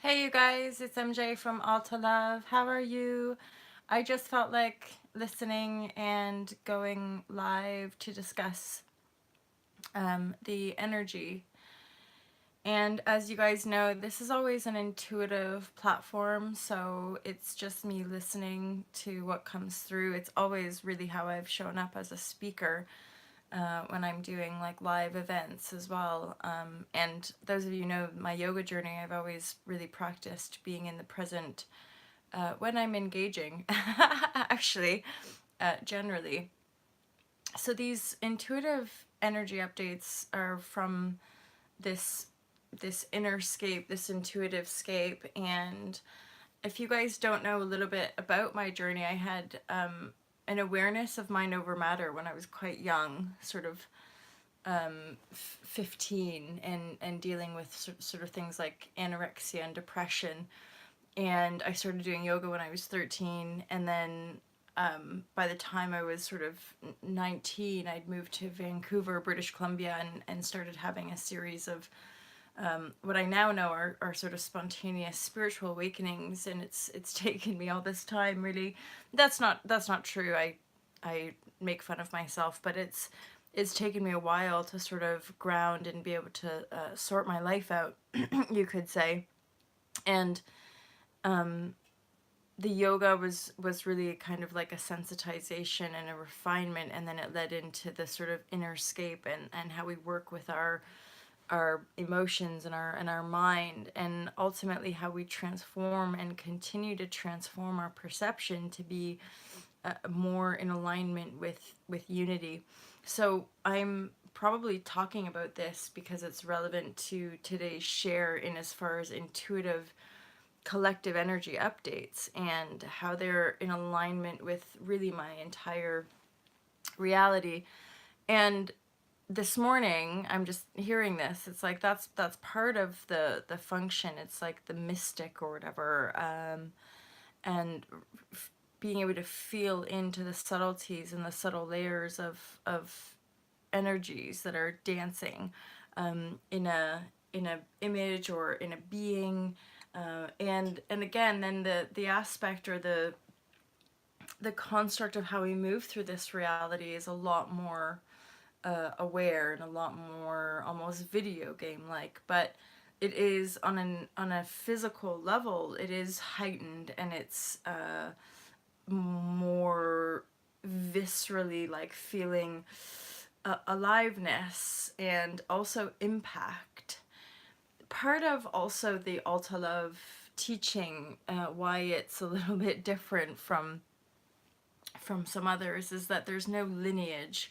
Hey you guys, it's MJ from All to Love. How are you? I just felt like listening and going live to discuss the energy. And as you guys know, this is always an intuitive platform, so it's just me listening to what comes through. It's always really how I've shown up as a speaker when I'm doing like live events as well. And those of you who know my yoga journey, I've always really practiced being in the present when I'm engaging, actually, generally. So these intuitive energy updates are from this this inner scape, this intuitive scape. And if you guys don't know a little bit about my journey, I had an awareness of mind over matter when I was quite young, sort of 15, and dealing with sort of things like anorexia and depression. And I started doing yoga when I was 13, and then by the time I was sort of 19, I'd moved to Vancouver, British Columbia, and started having a series of what I now know are sort of spontaneous spiritual awakenings. And it's taken me all this time, really. That's not true. I make fun of myself, but it's taken me a while to sort of ground and be able to sort my life out, you could say. And the yoga was really kind of like a sensitization and a refinement, and then it led into the sort of inner scape and how we work with our emotions and our mind, and ultimately how we transform and continue to transform our perception to be more in alignment with unity. So I'm probably talking about this because it's relevant to today's share in as far as intuitive collective energy updates and how they're in alignment with really my entire reality. And this morning I'm just hearing this. It's like that's part of the function. It's like the mystic or whatever, and being able to feel into the subtleties and the subtle layers of energies that are dancing in a image or in a being, and again, then the aspect or the construct of how we move through this reality is a lot more aware and a lot more almost video game like. But it is on a physical level, it is heightened, and it's more viscerally like feeling aliveness and also impact. Part of also the Alta Love teaching, why it's a little bit different from some others, is that there's no lineage.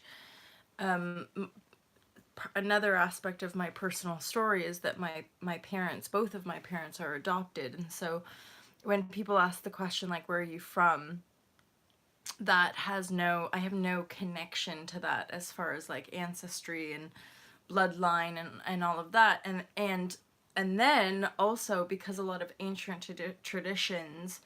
Another aspect of my personal story is that my parents, both of my parents, are adopted, and so when people ask the question like, where are you from, that has no, I have no connection to that as far as like ancestry and bloodline and all of that. And then also because a lot of ancient traditions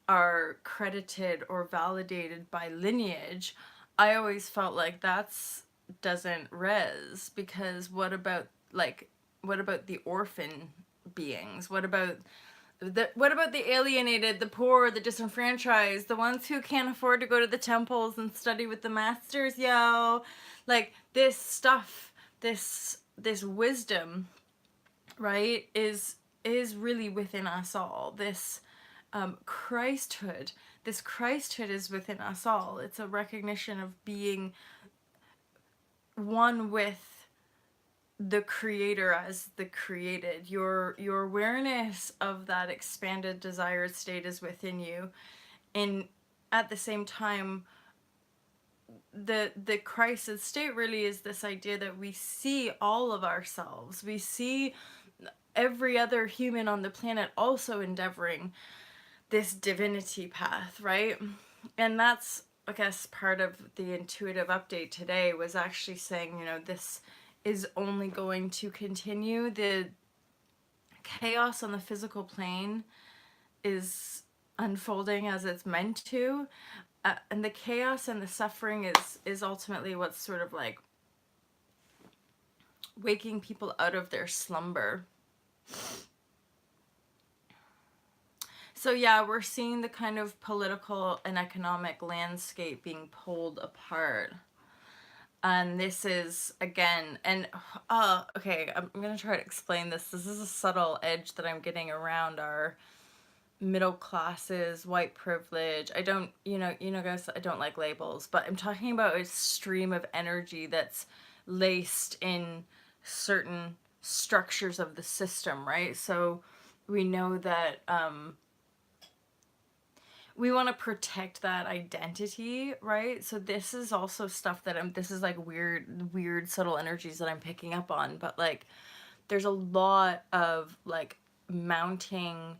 are credited or validated by lineage, I always felt like that's doesn't res, because what about the orphan beings? What about the alienated, the poor, the disenfranchised, the ones who can't afford to go to the temples and study with the masters, yo? Like this stuff, this wisdom, right, is really within us all. This Christhood, this Christhood is within us all. It's a recognition of being one with the creator as the created. Your awareness of that expanded desired state is within you, and at the same time, the crisis state really is this idea that we see all of ourselves, we see every other human on the planet also endeavoring this divinity path, right? And that's, I guess, part of the intuitive update today was actually saying, this is only going to continue. The chaos on the physical plane is unfolding as it's meant to, and the chaos and the suffering is ultimately what's sort of like waking people out of their slumber. So yeah, we're seeing the kind of political and economic landscape being pulled apart. And this is again, and okay, I'm gonna try to explain this. This is a subtle edge that I'm getting around our middle classes, white privilege. I don't, guys, I don't like labels, but I'm talking about a stream of energy that's laced in certain structures of the system, right? So we know that we want to protect that identity, right? So this is also stuff that this is like weird subtle energies that I'm picking up on, but like there's a lot of like mounting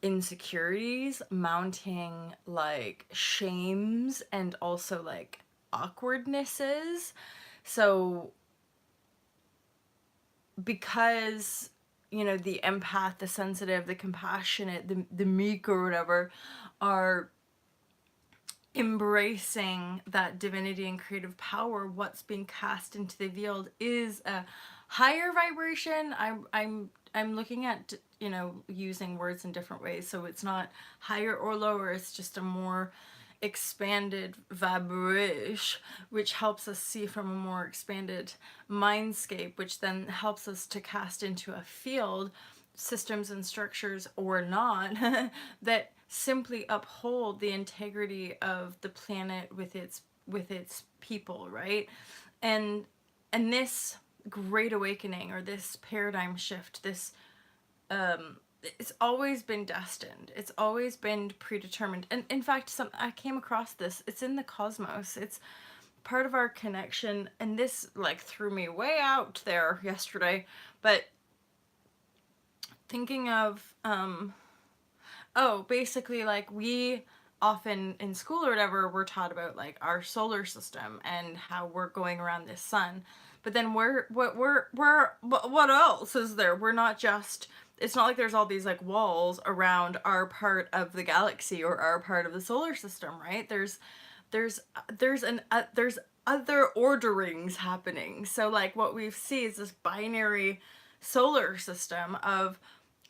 insecurities, mounting like shames, and also like awkwardnesses. So because the empath, the sensitive, the compassionate, the meek or whatever are embracing that divinity and creative power, what's being cast into the field is a higher vibration. I'm looking at using words in different ways, so it's not higher or lower, it's just a more expanded vibrashe, which helps us see from a more expanded mindscape, which then helps us to cast into a field systems and structures or not that simply uphold the integrity of the planet with its people, right? And this great awakening, or this paradigm shift, this it's always been destined. It's always been predetermined. And in fact, I came across this. It's in the cosmos. It's part of our connection. And this like threw me way out there yesterday. But thinking of basically like we often in school or whatever we're taught about like our solar system and how we're going around this sun. But then what else is there? We're not just, it's not like there's all these like walls around our part of the galaxy or our part of the solar system, right? There's other orderings happening. So like what we see is this binary solar system of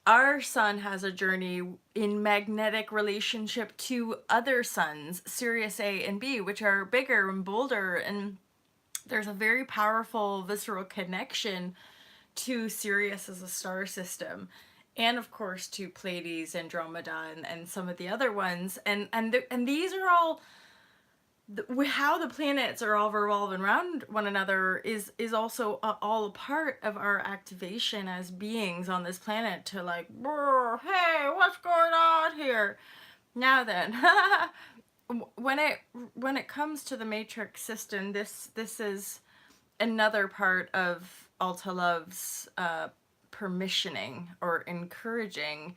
our sun has a journey in magnetic relationship to other suns, Sirius A and B, which are bigger and bolder, and there's a very powerful visceral connection to Sirius as a star system, and of course to Pleiades, Andromeda, and some of the other ones, and these are all how the planets are all revolving around one another is also all a part of our activation as beings on this planet to like, hey, what's going on here? Now then, when it comes to the matrix system, this is another part of Alta Love's permissioning or encouraging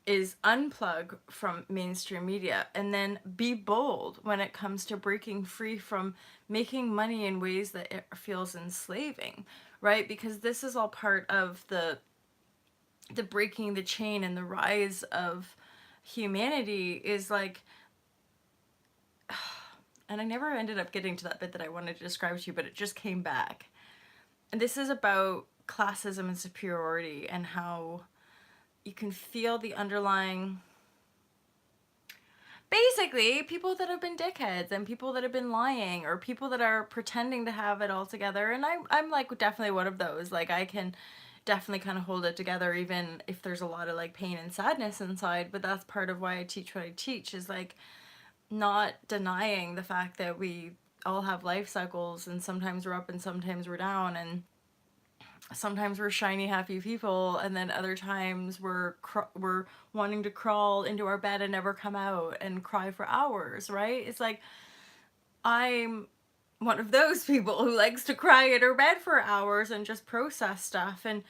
is unplug from mainstream media and then be bold when it comes to breaking free from making money in ways that it feels enslaving, right? Because this is all part of the breaking the chain and the rise of humanity is like, and I never ended up getting to that bit that I wanted to describe to you, but it just came back. And this is about classism and superiority and how you can feel the underlying, basically people that have been dickheads and people that have been lying or people that are pretending to have it all together. And I'm like definitely one of those. Like I can definitely kind of hold it together even if there's a lot of like pain and sadness inside. But that's part of why I teach what I teach, is like not denying the fact that we all have life cycles and sometimes we're up and sometimes we're down, and sometimes we're shiny happy people and then other times we're wanting to crawl into our bed and never come out and cry for hours, right? It's like I'm one of those people who likes to cry in her bed for hours and just process stuff. And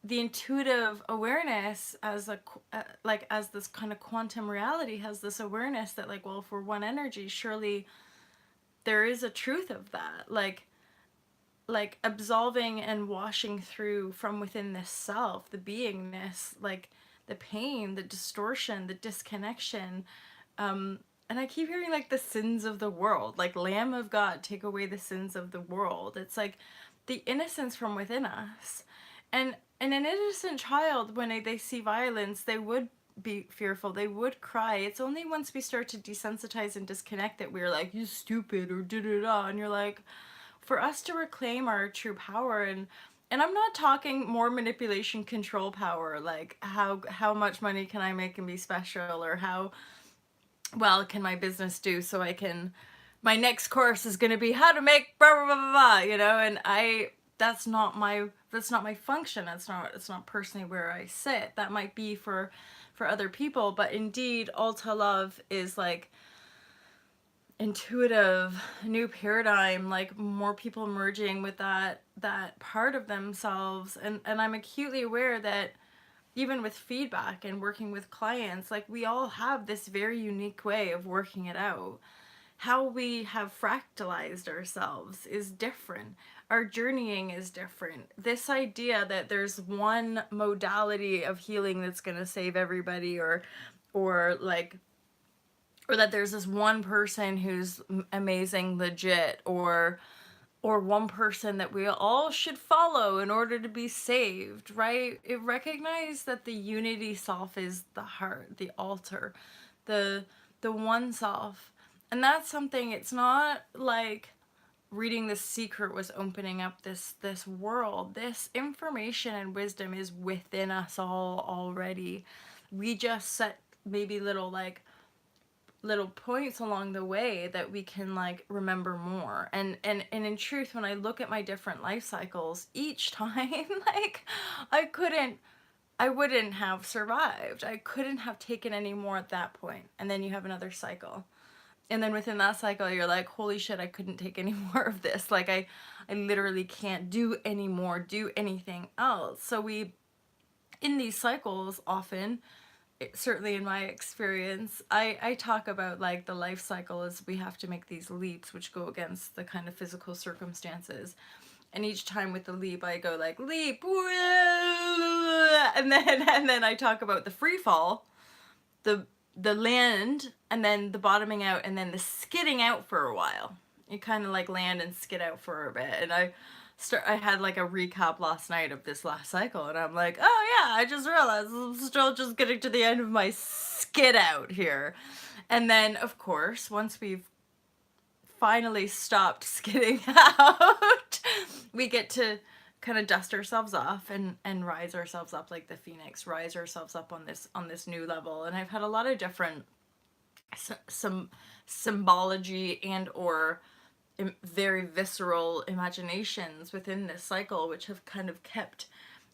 the intuitive awareness as like as this kind of quantum reality has this awareness that like, well, if we're one energy, surely there is a truth of that, like absolving and washing through from within this self, the beingness, like the pain, the distortion, the disconnection. And I keep hearing like the sins of the world, like Lamb of God, take away the sins of the world. It's like the innocence from within us. And an innocent child, when they see violence, they would be fearful, they would cry. It's only once we start to desensitize and disconnect that we're like, you stupid, or da da da, and you're like, for us to reclaim our true power. And I'm not talking more manipulation, control power, like how much money can I make and be special, or how well can my business do so I can, my next course is going to be how to make blah blah blah blah, blah, you know. And that's not my function. It's not personally where I sit. That might be for other people, but indeed Ulta Love is like intuitive, new paradigm, like more people merging with that part of themselves. And I'm acutely aware that even with feedback and working with clients, like we all have this very unique way of working it out. How we have fractalized ourselves is different. Our journeying is different. This idea that there's one modality of healing that's going to save everybody, or like, or that there's this one person who's amazing, legit, or one person that we all should follow in order to be saved, right? It recognizes that the unity self is the heart, the altar, the one self. And that's something, it's not like reading The Secret was opening up this world. This information and wisdom is within us all already. We just set maybe little points along the way that we can like remember more. And in truth, when I look at my different life cycles, each time like I wouldn't have survived. I couldn't have taken any more at that point. And then you have another cycle. And then within that cycle, you're like, holy shit, I couldn't take any more of this. Like I literally can't do any more, do anything else. So we, in these cycles, often, certainly in my experience, I talk about like the life cycle as we have to make these leaps, which go against the kind of physical circumstances. And each time with the leap, I go like leap, and then I talk about the free fall, the land, and then the bottoming out, and then the skidding out for a while. You kind of like land and skid out for a bit. And I had like a recap last night of this last cycle, and I'm like, oh yeah, I just realized I'm still just getting to the end of my skid out here. And then of course, once we've finally stopped skidding out, we get to kind of dust ourselves off and rise ourselves up like the phoenix, rise ourselves up on this new level. And I've had a lot of different some symbology and or very visceral imaginations within this cycle, which have kind of kept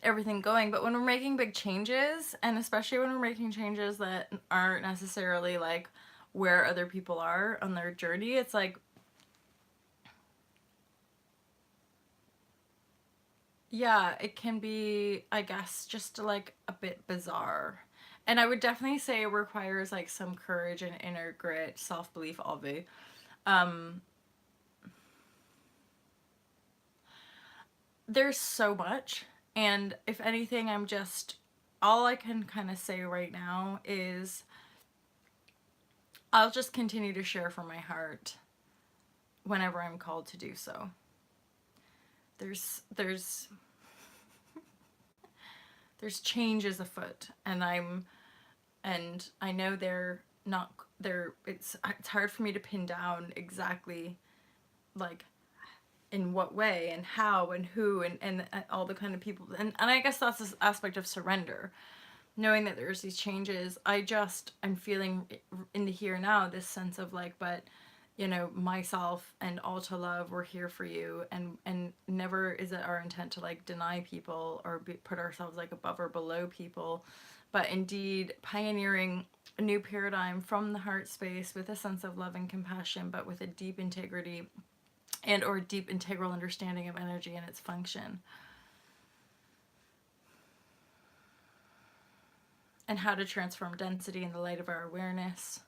everything going. But when we're making big changes, and especially when we're making changes that aren't necessarily like where other people are on their journey, it's like, yeah, it can be, I guess, just like a bit bizarre. And I would definitely say it requires like some courage and inner grit, self-belief, obvi. Um, there's so much. And if anything, all I can kind of say right now is I'll just continue to share from my heart whenever I'm called to do so. There's changes afoot, and I know they're not they're it's hard for me to pin down exactly like in what way and how and who and all the kind of people, and I guess that's this aspect of surrender, knowing that there's these changes. I'm feeling in the here and now this sense of like, but you know, myself and all to love, we're here for you, and never is it our intent to like deny people or put ourselves like above or below people, but indeed pioneering a new paradigm from the heart space with a sense of love and compassion, but with a deep integrity and or deep integral understanding of energy and its function, and how to transform density in the light of our awareness.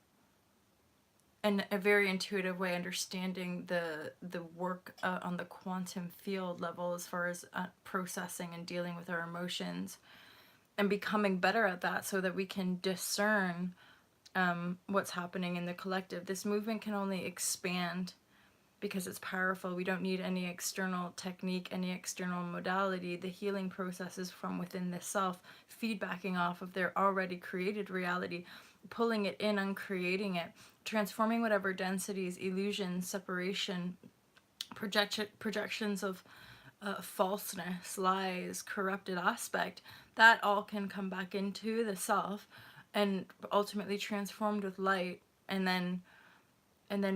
In a very intuitive way, understanding the work on the quantum field level as far as processing and dealing with our emotions, and becoming better at that so that we can discern what's happening in the collective. This movement can only expand because it's powerful. We don't need any external technique, any external modality. The healing process is from within the self, feedbacking off of their already created reality, pulling it in and creating it, transforming whatever densities, illusions, separation, projections of falseness, lies, corrupted aspect, that all can come back into the self and ultimately transformed with light. And then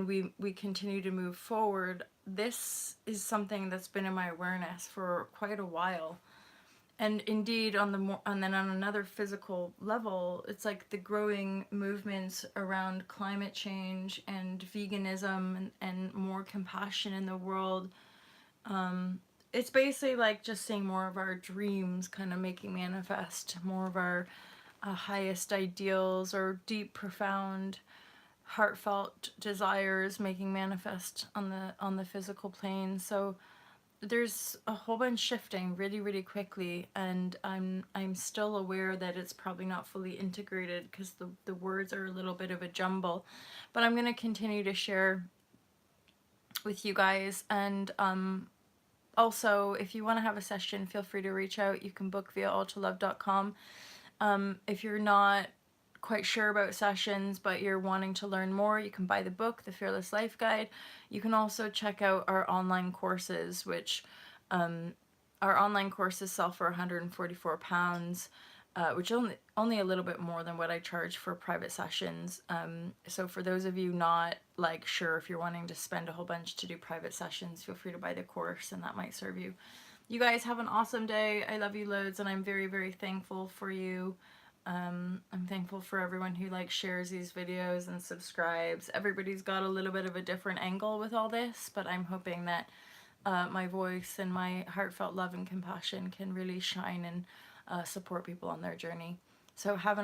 we continue to move forward. This is something that's been in my awareness for quite a while. And indeed, and then on another physical level, it's like the growing movements around climate change and veganism, and more compassion in the world. It's basically like just seeing more of our dreams kind of making manifest, more of our highest ideals or deep, profound, heartfelt desires making manifest on the physical plane. So there's a whole bunch shifting really, really quickly, and I'm still aware that it's probably not fully integrated because the words are a little bit of a jumble. But I'm going to continue to share with you guys. And also, if you want to have a session, feel free to reach out. You can book via ultralove.com. If you're not quite sure about sessions but you're wanting to learn more, you can buy the book, The Fearless Life Guide. You can also check out our online courses, which our online courses sell for £144, which only a little bit more than what I charge for private sessions. So for those of you not like sure if you're wanting to spend a whole bunch to do private sessions, feel free to buy the course, and that might serve you. You guys have an awesome day. I love you loads, and I'm very, very thankful for you. I'm thankful for everyone who shares these videos and subscribes. Everybody's got a little bit of a different angle with all this, but I'm hoping that my voice and my heartfelt love and compassion can really shine and support people on their journey. So have an